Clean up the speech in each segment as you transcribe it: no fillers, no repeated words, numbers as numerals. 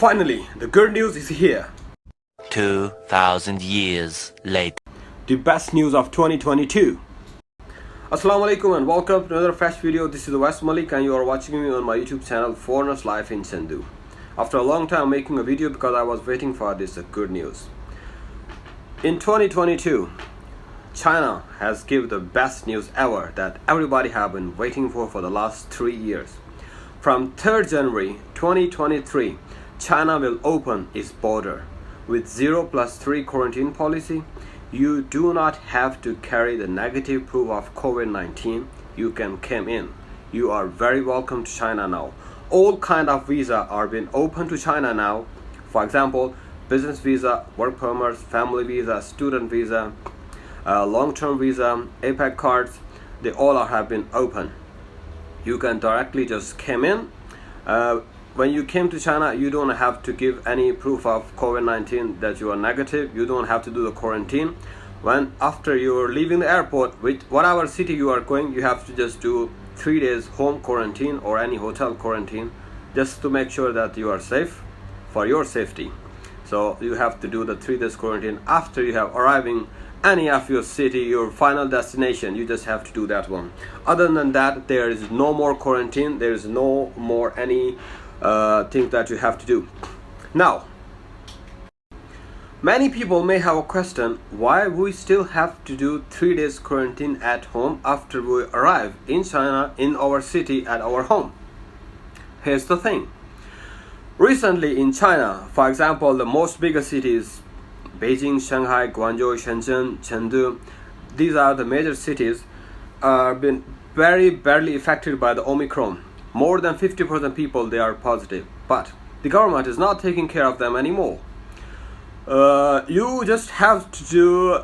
Finally, the good news is here. 2,000 years later. The best news of 2022. Assalamu alaikum and welcome to another fresh video. This is West Malik and you are watching me on my YouTube channel Foreigners Life in Chengdu. After a long time making a video because I was waiting for this good news. In 2022, China has given the best news ever that everybody have been waiting for the last 3 years. From 3rd January 2023, China will open its border with 0+3 quarantine policy. You do not have to carry the negative proof of COVID-19. You can come in. You are very welcome to China now. All kind of visa are being open to China now. For example, business visa, work permits, family visa, student visa, long-term visa, APEC cards, they all have been open. You can directly just come in. When you came to China, you don't have to give any proof of COVID-19 that you are negative. You don't have to do the quarantine. When after you're leaving the airport, with whatever city you are going, you have to just do 3 days home quarantine or any hotel quarantine just to make sure that you are safe for your safety. So you have to do the 3 days quarantine after you have arriving any of your city, your final destination. You just have to do that one. Other than that, there is no more quarantine. There is no more any thing that you have to do. Now, many people may have a question, why we still have to do 3 days quarantine at home after we arrive in China, in our city, at our home. Here's the thing. Recently in China, for example, the most bigger cities, Beijing, Shanghai, Guangzhou, Shenzhen, Chengdu, these are the major cities, have been very badly affected by the Omicron. More than 50% people, they are positive, but the government is not taking care of them anymore. You just have to do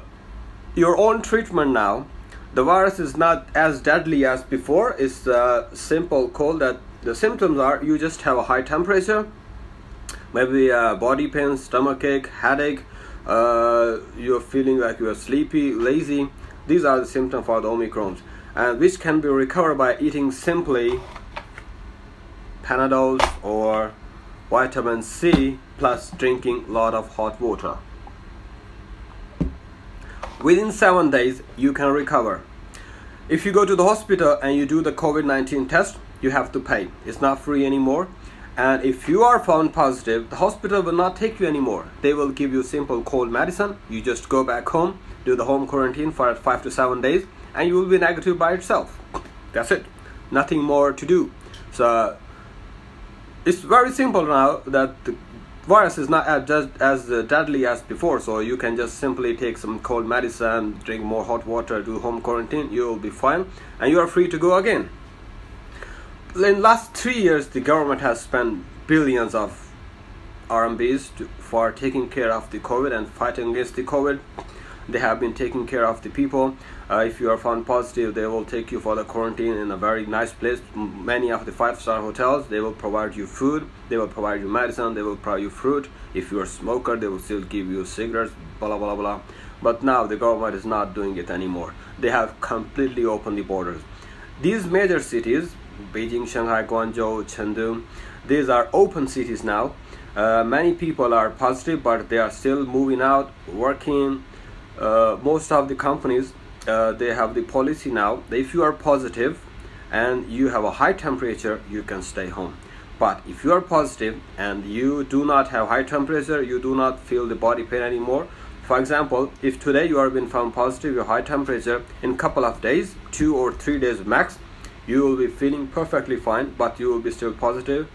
your own treatment now. The virus is not as deadly as before. It's a simple cold that the symptoms are you just have a high temperature, maybe body pain, stomachache, headache, you're feeling like you're sleepy, lazy. These are the symptoms for the Omicron, and which can be recovered by eating simply Panadols or vitamin C plus drinking a lot of hot water. Within 7 days, you can recover. If you go to the hospital and you do the COVID-19 test, you have to pay. It's not free anymore. And if you are found positive, the hospital will not take you anymore. They will give you simple cold medicine. You just go back home, do the home quarantine for 5 to 7 days, and you will be negative by itself. That's it. Nothing more to do. So it's very simple now that the virus is not as deadly as before. So you can just simply take some cold medicine, drink more hot water, do home quarantine. You will be fine, and you are free to go again. In last 3 years, the government has spent billions of RMBs for taking care of the COVID and fighting against the COVID. They have been taking care of the people. If you are found positive, they will take you for the quarantine in a very nice place. Many of the 5-star hotels, they will provide you food, they will provide you medicine, they will provide you fruit. If you are a smoker, they will still give you cigarettes, blah blah blah. But now the government is not doing it anymore. They have completely opened the borders. These major cities, Beijing, Shanghai, Guangzhou, Chengdu, these are open cities now. Many people are positive, but they are still moving out, working. Most of the companies, they have the policy now that if you are positive and you have a high temperature, you can stay home. But if you are positive and you do not have high temperature, you do not feel the body pain anymore. For example, if today you are being found positive, your high temperature, in couple of days, 2 or 3 days max, you will be feeling perfectly fine, but you will be still positive.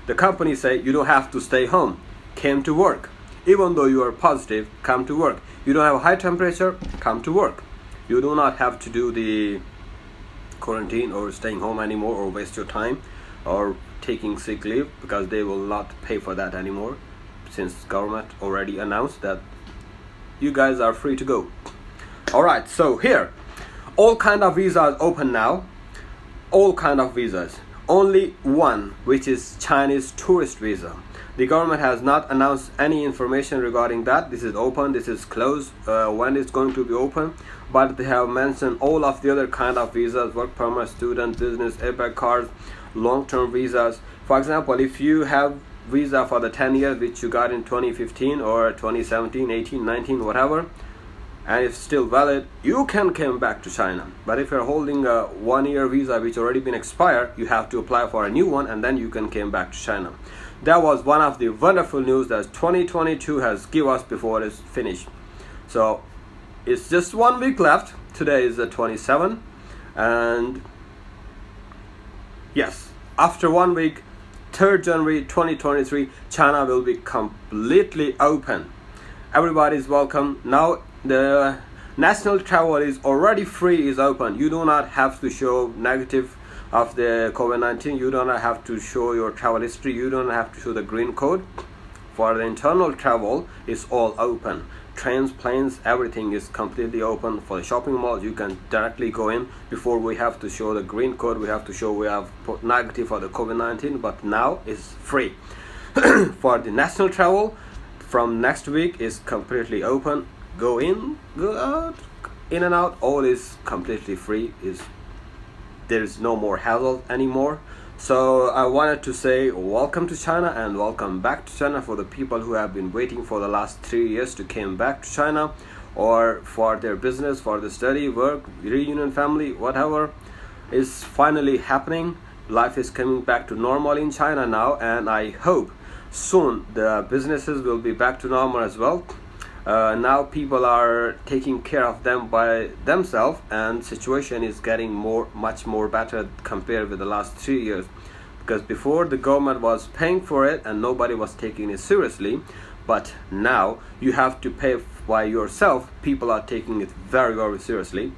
The company say you don't have to stay home, come to work. Even though you are positive, come to work. You don't have a high temperature, come to work. You do not have to do the quarantine or staying home anymore or waste your time or taking sick leave, because they will not pay for that anymore, since government already announced that you guys are free to go. Alright, so here, all kind of visas open now. All kind of visas. Only one, which is Chinese tourist visa. The government has not announced any information regarding that. This is open, this is closed, when it's going to be open. But they have mentioned all of the other kind of visas, work permit, student, business, APEC cards, long-term visas. For example, if you have visa for the 10 years which you got in 2015 or 2017, 18, 19, whatever, and it's still valid, you can come back to China. But if you're holding a 1-year visa which already been expired, you have to apply for a new one and then you can come back to China. That was one of the wonderful news that 2022 has given us before it's finished. So it's just 1 week left. Today is the 27th, and yes, after 1 week, 3rd January 2023, China will be completely open. Everybody is welcome. Now the national travel is already free, is open. You do not have to show negative of the COVID-19. You do not have to show your travel history. You don't have to show the green code. For the internal travel, it's all open. Trains, planes, everything is completely open. For the shopping malls, you can directly go in. Before we have to show the green code, we have to show we have put negative for the COVID-19, but now it's free. For the national travel, from next week is completely open. Go in, go out, in and out, all is completely free. There is no more hassle anymore. So I wanted to say welcome to China and welcome back to China for the people who have been waiting for the last 3 years to come back to China, or for their business, for the study, work, reunion, family, whatever is finally happening. Life is coming back to normal in China now, and I hope soon the businesses will be back to normal as well. Now people are taking care of them by themselves, and situation is getting much more better compared with the last 3 years, because before the government was paying for it and nobody was taking it seriously, but now you have to pay by yourself. People are taking it very, very seriously.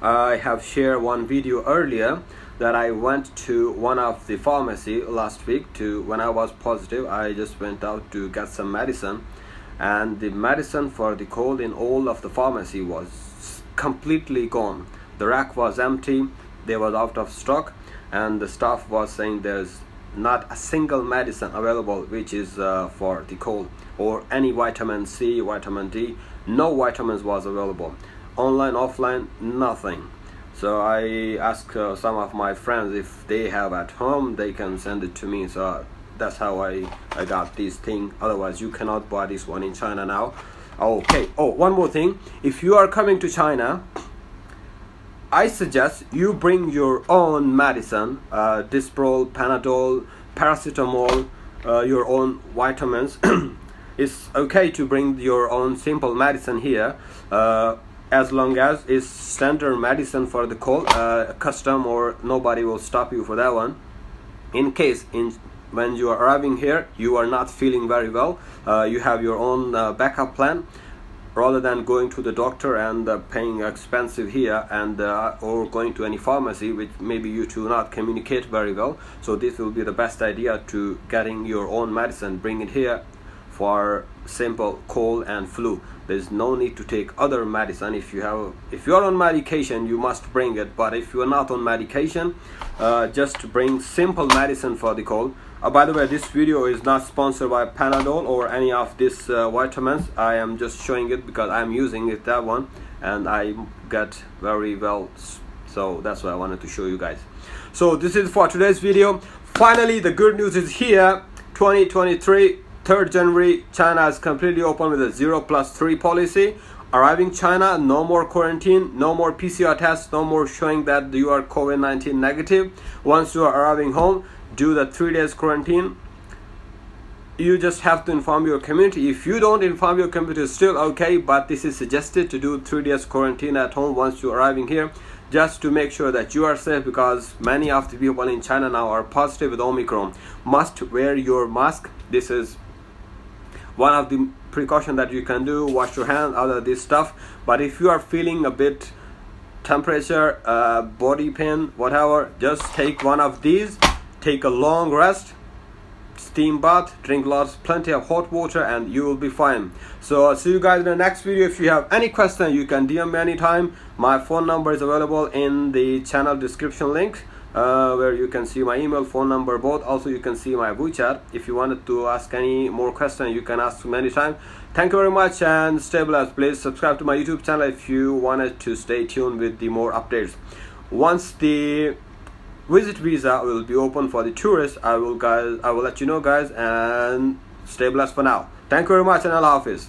I have shared one video earlier that I went to one of the pharmacy last week. When I was positive, I just went out to get some medicine, and the medicine for the cold in all of the pharmacy was completely gone. The rack was empty, they was out of stock, and the staff was saying there's not a single medicine available which is for the cold, or any vitamin C, vitamin D. No vitamins was available. Online, offline, nothing. So I asked some of my friends if they have at home, they can send it to me. So that's how I got this thing. Otherwise you cannot buy this one in China now. Okay. Oh, one more thing. If you are coming to China, I suggest you bring your own medicine, Disprol, Panadol, paracetamol, your own vitamins. It's okay to bring your own simple medicine here, as long as it's standard medicine for the cold, custom, or nobody will stop you for that one. In case when you are arriving here, you are not feeling very well, you have your own backup plan, rather than going to the doctor and paying expensive here, and or going to any pharmacy which maybe you do not communicate very well. So this will be the best idea to getting your own medicine, bring it here for simple cold and flu. There's no need to take other medicine. If you are on medication, you must bring it, but if you are not on medication, just bring simple medicine for the cold. By the way, this video is not sponsored by Panadol or any of these vitamins. I am just showing it because I'm using it, that one, and I get very well, so that's why I wanted to show you guys. So this is for today's video. Finally, the good news is here. 2023 3rd January, China is completely open with a 0+3 policy. Arriving China, no more quarantine, no more PCR tests, no more showing that you are COVID-19 negative. Once you are arriving home, do the 3 days quarantine. You just have to inform your community. If you don't inform your community, it's still okay, but this is suggested to do 3 days quarantine at home once you're arriving here, just to make sure that you are safe, because many of the people in China now are positive with Omicron. Must wear your mask. This is one of the precaution that you can do. Wash your hands, all of this stuff. But if you are feeling a bit temperature, body pain, whatever, just take one of these, take a long rest, steam bath, drink plenty of hot water, and you will be fine. So I'll see you guys in the next video. If you have any question, you can DM me anytime. My phone number is available in the channel description link, where you can see my email, phone number, both. Also you can see my WeChat. If you wanted to ask any more questions, you can ask me anytime. Thank you very much, and stay blessed. Please subscribe to my YouTube channel if you wanted to stay tuned with the more updates. Once the visit visa will be open for the tourists. I will let you know, guys, and stay blessed for now. Thank you very much, and Allah Hafiz.